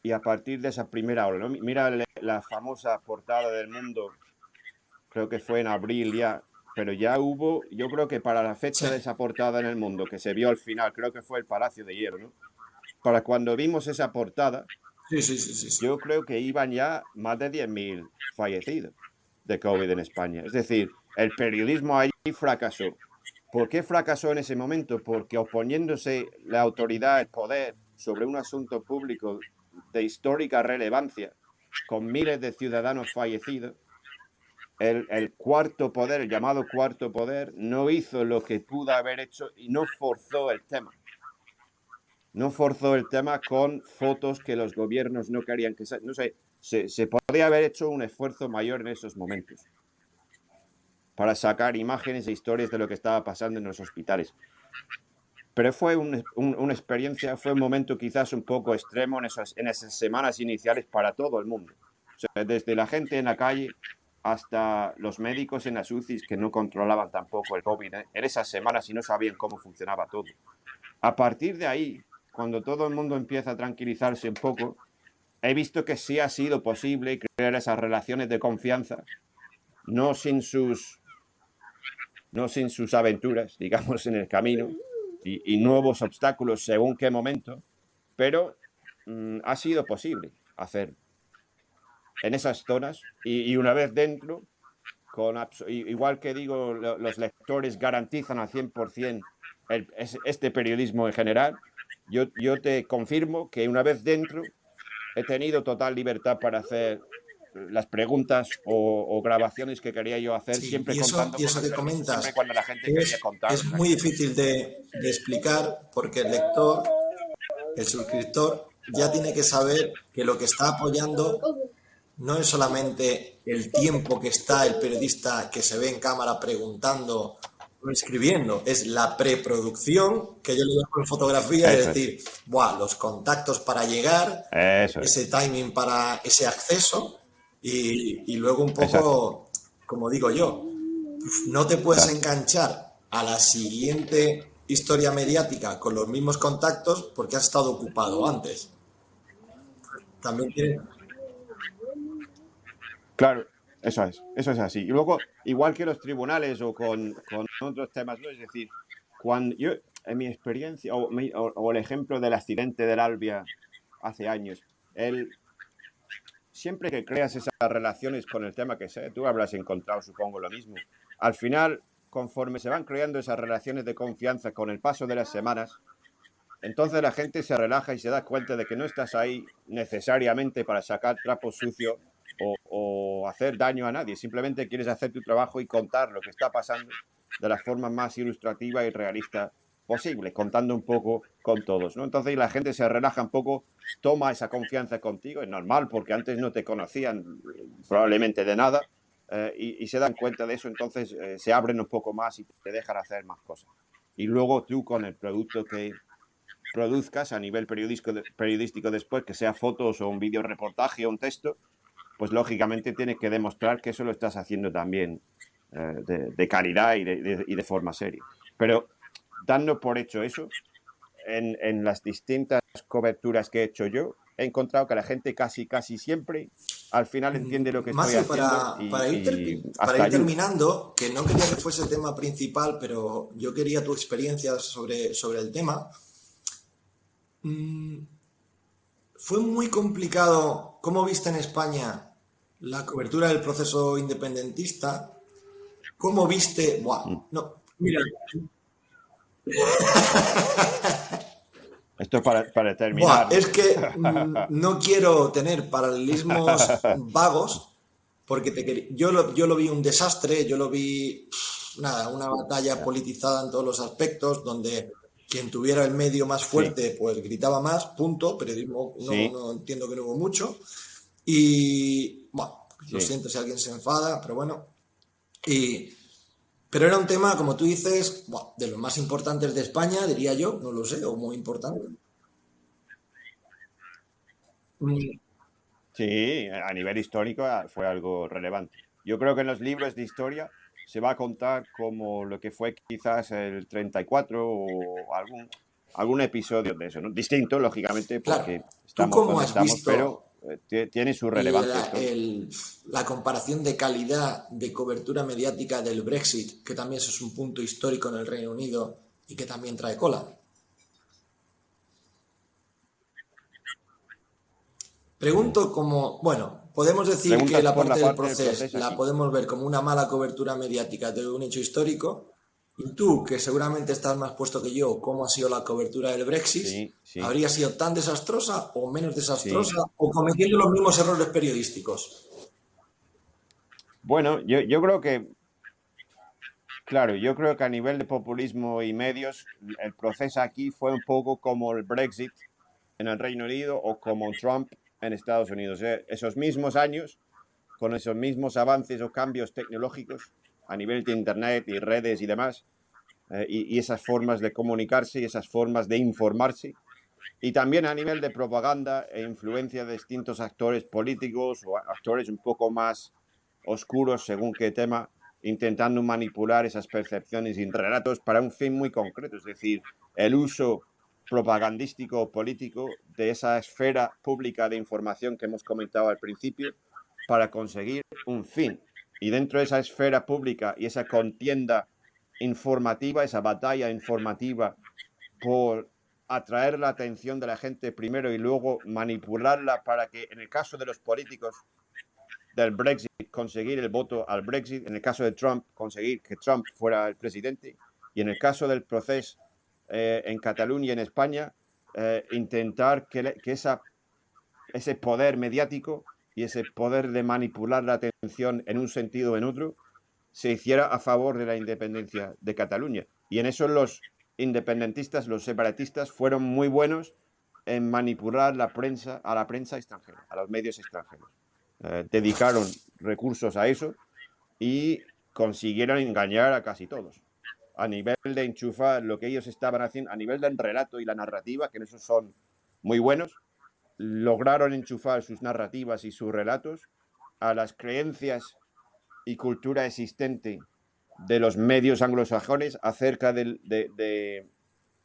B: y a partir de esa primera ola, ¿no? Mira la famosa portada del Mundo, creo que fue en abril ya, pero ya hubo, yo creo que para la
A: Sí,
B: fecha de esa portada en el Mundo, que se vio al final, creo que fue el Palacio de Hierro, ¿no? Para cuando vimos esa portada,
A: sí, sí, sí, sí,
B: yo creo que iban ya más de 10.000 fallecidos de COVID en España. Es decir, el periodismo allí fracasó. ¿Por qué fracasó en ese momento? Porque oponiéndose la autoridad, el poder, sobre un asunto público de histórica relevancia, con miles de ciudadanos fallecidos, el cuarto poder, el llamado cuarto poder, no hizo lo que pudo haber hecho y no forzó el tema. No forzó el tema con fotos que los gobiernos no querían que se... No sé, se podría haber hecho un esfuerzo mayor en esos momentos para sacar imágenes e historias de lo que estaba pasando en los hospitales. Pero fue una experiencia, fue un momento quizás un poco extremo en esas semanas iniciales para todo el mundo. O sea, desde la gente en la calle hasta los médicos en las UCIs que no controlaban tampoco el COVID en esas semanas y no sabían cómo funcionaba todo. A partir de ahí, cuando todo el mundo empieza a tranquilizarse un poco, he visto que sí ha sido posible crear esas relaciones de confianza, no sin sus aventuras, digamos, en el camino y nuevos obstáculos según qué momento, pero ha sido posible hacer en esas zonas y una vez dentro, igual que digo, los lectores garantizan al 100% este periodismo en general, yo te confirmo que una vez dentro he tenido total libertad para hacer las preguntas o grabaciones que quería yo hacer,
A: Sí,
B: siempre
A: y eso,
B: contando
A: y
B: con
A: eso
B: el
A: que
B: permiso, siempre
A: comentas
B: cuando la gente quería contarlo.
A: es muy difícil de explicar porque el lector, el suscriptor, ya tiene que saber que lo que está apoyando no es solamente el tiempo que está el periodista que se ve en cámara preguntando o escribiendo, es la preproducción, que yo le llamo en fotografía, es
B: Eso es,
A: decir, buah, los contactos para llegar,
B: eso es,
A: ese timing para ese acceso y luego un
B: exacto,
A: poco, como digo yo, no te puedes
B: exacto.
A: enganchar a la siguiente historia mediática con los mismos contactos porque has estado ocupado antes. También tiene...
B: Claro, eso es así. Y luego, igual que los tribunales o con otros temas, ¿no? Es decir, cuando yo, en mi experiencia, o el ejemplo del accidente del Albia hace años, siempre que creas esas relaciones con el tema que sea, tú habrás encontrado, supongo, lo mismo. Al final, conforme se van creando esas relaciones de confianza con el paso de las semanas, entonces la gente se relaja y se da cuenta de que no estás ahí necesariamente para sacar trapos sucios o hacer daño a nadie. Simplemente quieres hacer tu trabajo y contar lo que está pasando de la forma más ilustrativa y realista posible, contando un poco con todos, ¿no? Entonces la gente se relaja un poco, toma esa confianza contigo, es normal porque antes no te conocían probablemente de nada y se dan cuenta de eso, entonces se abren un poco más y te dejan hacer más cosas. Y luego tú con el producto que produzcas a nivel periodístico después, que sea fotos o un vídeo reportaje o un texto, pues lógicamente tienes que demostrar que eso lo estás haciendo también de calidad y de forma seria. Pero dando por hecho eso, en las distintas coberturas que he hecho yo, he encontrado que la gente casi siempre al final entiende lo que estoy
A: Masi,
B: haciendo y
A: para
B: hasta
A: ir
B: ayuda.
A: terminando, que no quería que fuese el tema principal, pero yo quería tu experiencia sobre el tema. Fue muy complicado, ¿cómo viste en España la cobertura del proceso independentista? ¿Cómo viste?
B: Mm.
A: Buah, no, mira,
B: Esto para
A: buah,
B: terminar,
A: es
B: ¿no?
A: que no quiero tener paralelismos vagos, porque yo lo vi un desastre, yo lo vi, nada, una batalla
B: Ya,
A: politizada en todos los aspectos, donde quien tuviera el medio más
B: sí,
A: fuerte, pues gritaba más, punto, periodismo
B: sí,
A: no entiendo que no hubo mucho, y, bueno, lo
B: sí.
A: siento si alguien se enfada, pero bueno, y, pero era un tema, como tú dices, buah, de los más importantes de España, diría yo, no lo sé, o muy importante. Mm,
B: Sí, a nivel histórico fue algo relevante. Yo creo que en los libros de historia se va a contar como lo que fue quizás el 34 o algún episodio de eso, ¿no? Distinto, lógicamente,
A: Claro,
B: porque
A: ¿tú
B: estamos
A: cómo
B: donde
A: has
B: estamos, pero
A: visto
B: tiene su relevancia histórica.
A: la comparación de calidad de cobertura mediática del Brexit, que también eso es un punto histórico en el Reino Unido y que también trae cola?
B: Mm,
A: Pregunto como, bueno, podemos decir que
B: Preguntas
A: la
B: por la
A: parte del
B: parte del
A: proceso
B: proceso
A: la
B: aquí.
A: podemos ver como una mala cobertura mediática de un hecho histórico. Y tú, que seguramente estás más puesto que yo, ¿cómo ha sido la cobertura del Brexit?
B: Sí, sí,
A: ¿Habría sido tan desastrosa o menos
B: sí.
A: desastrosa o cometiendo los mismos errores periodísticos?
B: Bueno, yo creo que, claro, yo creo que a nivel de populismo y medios, el proceso aquí fue un poco como el Brexit en el Reino Unido o como Trump en Estados Unidos. Esos mismos años, con esos mismos avances o cambios tecnológicos a nivel de Internet y redes y demás, y esas formas de comunicarse y esas formas de informarse, y también a nivel de propaganda e influencia de distintos actores políticos o actores un poco más oscuros según qué tema, intentando manipular esas percepciones y relatos para un fin muy concreto, es decir, el uso propagandístico o político de esa esfera pública de información que hemos comentado al principio para conseguir un fin. Y dentro de esa esfera pública y esa contienda informativa, esa batalla informativa por atraer la atención de la gente primero y luego manipularla para que en el caso de los políticos del Brexit conseguir el voto al Brexit, en el caso de Trump conseguir que Trump fuera el presidente y en el caso del proceso en Cataluña y en España intentar que ese poder mediático y ese poder de manipular la atención en un sentido o en otro se hiciera a favor de la independencia de Cataluña. Y en eso los independentistas, los separatistas, fueron muy buenos en manipular la prensa extranjera, a los medios extranjeros. Dedicaron recursos a eso y consiguieron engañar a casi todos. A nivel de enchufar lo que ellos estaban haciendo, a nivel del relato y la narrativa, que en eso son muy buenos, lograron enchufar sus narrativas y sus relatos a las creencias y cultura existente de los medios anglosajones acerca de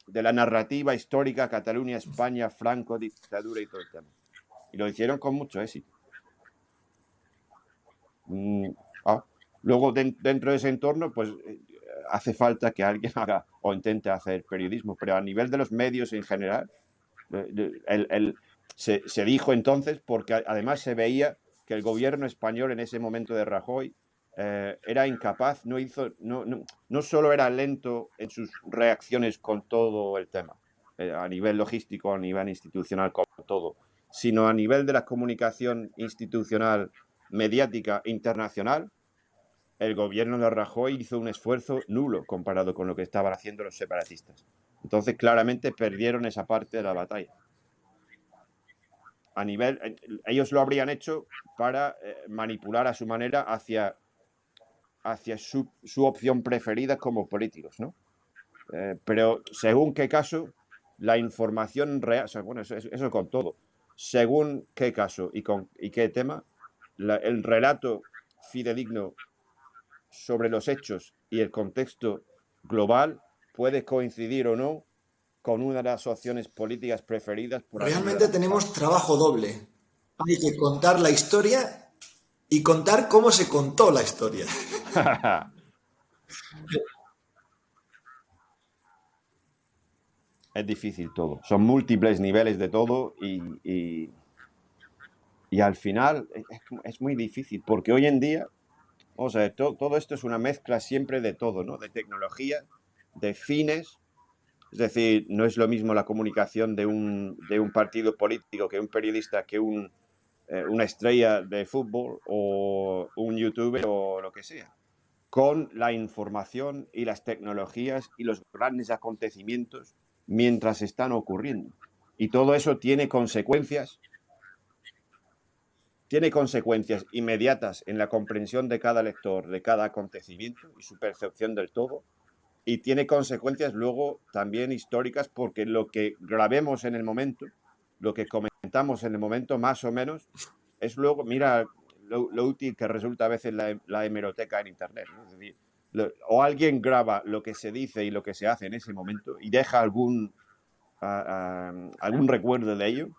B: la narrativa histórica Cataluña, España, Franco, dictadura y todo el tema. Y lo hicieron con mucho éxito. Ah, luego, dentro de ese entorno, pues hace falta que alguien haga o intente hacer periodismo, pero a nivel de los medios en general, se dijo entonces, porque además se veía que el gobierno español en ese momento de Rajoy era incapaz, no solo era lento en sus reacciones con todo el tema, a nivel logístico, a nivel institucional, con todo, sino a nivel de la comunicación institucional mediática internacional. El gobierno de Rajoy hizo un esfuerzo nulo comparado con lo que estaban haciendo los separatistas. Entonces, claramente perdieron esa parte de la batalla. Ellos lo habrían hecho para manipular a su manera hacia su opción preferida como políticos, ¿no? Pero según qué caso, la información real, o sea, bueno, eso con todo, según qué caso y qué tema, el relato fidedigno sobre los hechos y el contexto global puede coincidir o no con una de las opciones políticas preferidas por alguna de
A: Realmente
B: las dos
A: tenemos
B: partes.
A: trabajo doble. Hay que contar la historia y contar cómo se contó la historia.
B: Es difícil todo. Son múltiples niveles de todo y al final es muy difícil porque hoy en día, o sea, todo esto es una mezcla siempre de todo, ¿no? De tecnología, de fines. Es decir, no es lo mismo la comunicación de un partido político que un periodista, que una estrella de fútbol o un youtuber o lo que sea. Con la información y las tecnologías y los grandes acontecimientos mientras están ocurriendo. Y todo eso tiene consecuencias inmediatas en la comprensión de cada lector, de cada acontecimiento y su percepción del todo, y tiene consecuencias luego también históricas porque lo que grabemos en el momento, lo que comentamos en el momento más o menos, es luego, mira lo útil que resulta a veces la hemeroteca en Internet, ¿no? Es decir, o alguien graba lo que se dice y lo que se hace en ese momento y deja algún recuerdo de ello,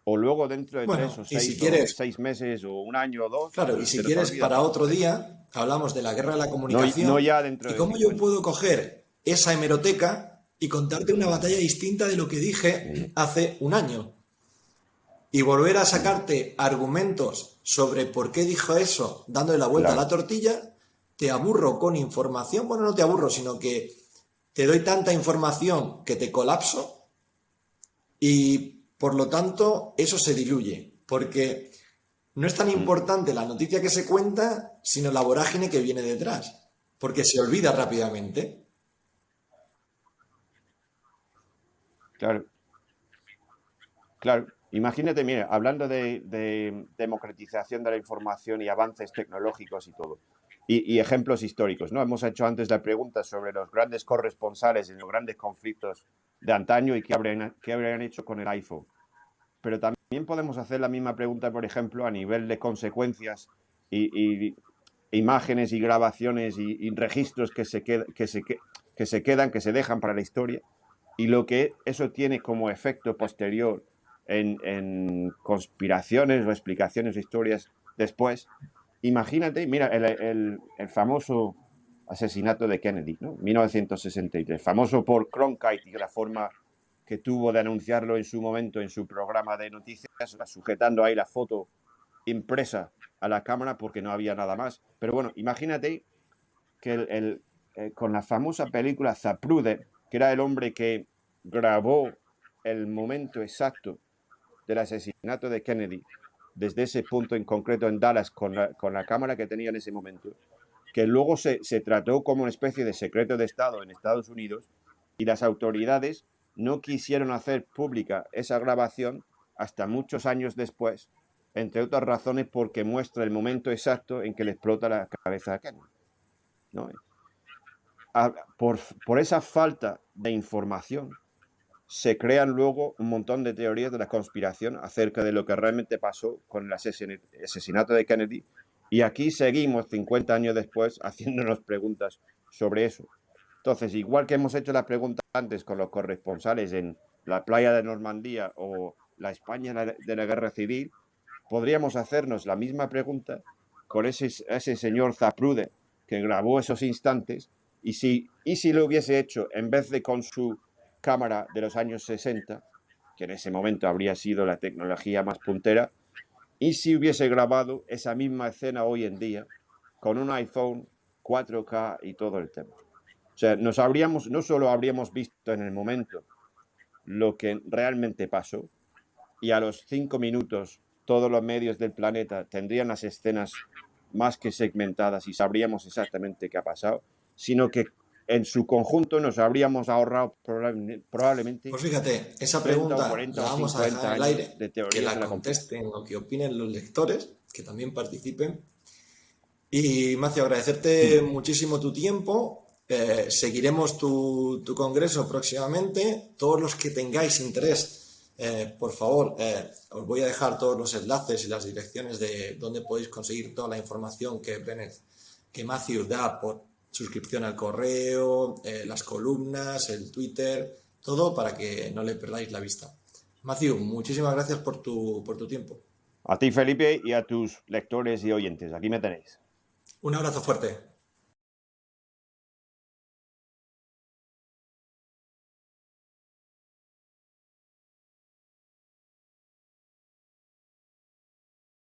B: o luego dentro de
A: Bueno,
B: 3 o
A: y si
B: 6 o
A: quieres,
B: 6 meses o un año o dos,
A: claro, y si
B: se nos
A: quieres,
B: olvida
A: para
B: todo.
A: otro día hablamos de la guerra de la
B: No
A: comunicación
B: ya dentro
A: y
B: de
A: cómo yo
B: 50.
A: puedo coger esa hemeroteca y contarte una batalla distinta de lo que dije hace un año. y volver a sacarte argumentos sobre por qué dijo eso, dándole la vuelta a la tortilla, te aburro con información. Bueno, no te aburro, sino que te doy tanta información que te colapso y por lo tanto eso se diluye, porque no es tan importante la noticia que se cuenta, sino la vorágine que viene detrás, porque se olvida rápidamente.
B: Claro, claro. Imagínate, mira, hablando de democratización de la información y avances tecnológicos y todo, y ejemplos históricos, ¿no? Hemos hecho antes la pregunta sobre los grandes corresponsales en los grandes conflictos de antaño y qué habrían hecho con el iPhone. Pero también podemos hacer la misma pregunta, por ejemplo, a nivel de consecuencias y imágenes y grabaciones y registros que se quedan, que se dejan para la historia, y lo que eso tiene como efecto posterior en conspiraciones o explicaciones de historias después. Imagínate, mira, el famoso asesinato de Kennedy, ¿no? 1963, famoso por Cronkite y la forma que tuvo de anunciarlo en su momento en su programa de noticias, sujetando ahí la foto impresa a la cámara porque no había nada más. Pero bueno, imagínate que con la famosa película Zapruder, que era el hombre que grabó el momento exacto del asesinato de Kennedy, desde ese punto en concreto en Dallas, con la cámara que tenía en ese momento, que luego se trató como una especie de secreto de Estado en Estados Unidos, y las autoridades no quisieron hacer pública esa grabación hasta muchos años después, entre otras razones porque muestra el momento exacto en que le explota la cabeza a Kennedy, ¿no? Por esa falta de información se crean luego un montón de teorías de la conspiración acerca de lo que realmente pasó con el asesinato de Kennedy, y aquí seguimos 50 años después haciéndonos preguntas sobre eso. Entonces, igual que hemos hecho la pregunta antes con los corresponsales en la playa de Normandía o la España de la Guerra Civil, podríamos hacernos la misma pregunta con ese señor Zapruder que grabó esos instantes, y si lo hubiese hecho en vez de con su cámara de los años 60, que en ese momento habría sido la tecnología más puntera, y si hubiese grabado esa misma escena hoy en día con un iPhone 4K y todo el tema. O sea, no solo habríamos visto en el momento lo que realmente pasó, y a los 5 minutos todos los medios del planeta tendrían las escenas más que segmentadas y sabríamos exactamente qué ha pasado, sino que en su conjunto nos habríamos ahorrado probablemente
A: Pues fíjate, esa
B: 30 o
A: pregunta
B: 40
A: la
B: o
A: vamos a
B: 50
A: dejar en el
B: años
A: aire,
B: de
A: que
B: teorías
A: la
B: de la conspiración.
A: contesten o que opinen los lectores, que también participen. Y Macio, agradecerte muchísimo tu tiempo. Seguiremos tu congreso próximamente. Todos los que tengáis interés, por favor, os voy a dejar todos los enlaces y las direcciones de donde podéis conseguir toda la información que Matthew da por suscripción al correo, las columnas, el Twitter, todo para que no le perdáis la vista. Matthew, muchísimas gracias por tu tiempo.
B: A ti, Felipe, y a tus lectores y oyentes. Aquí me tenéis.
A: Un abrazo fuerte.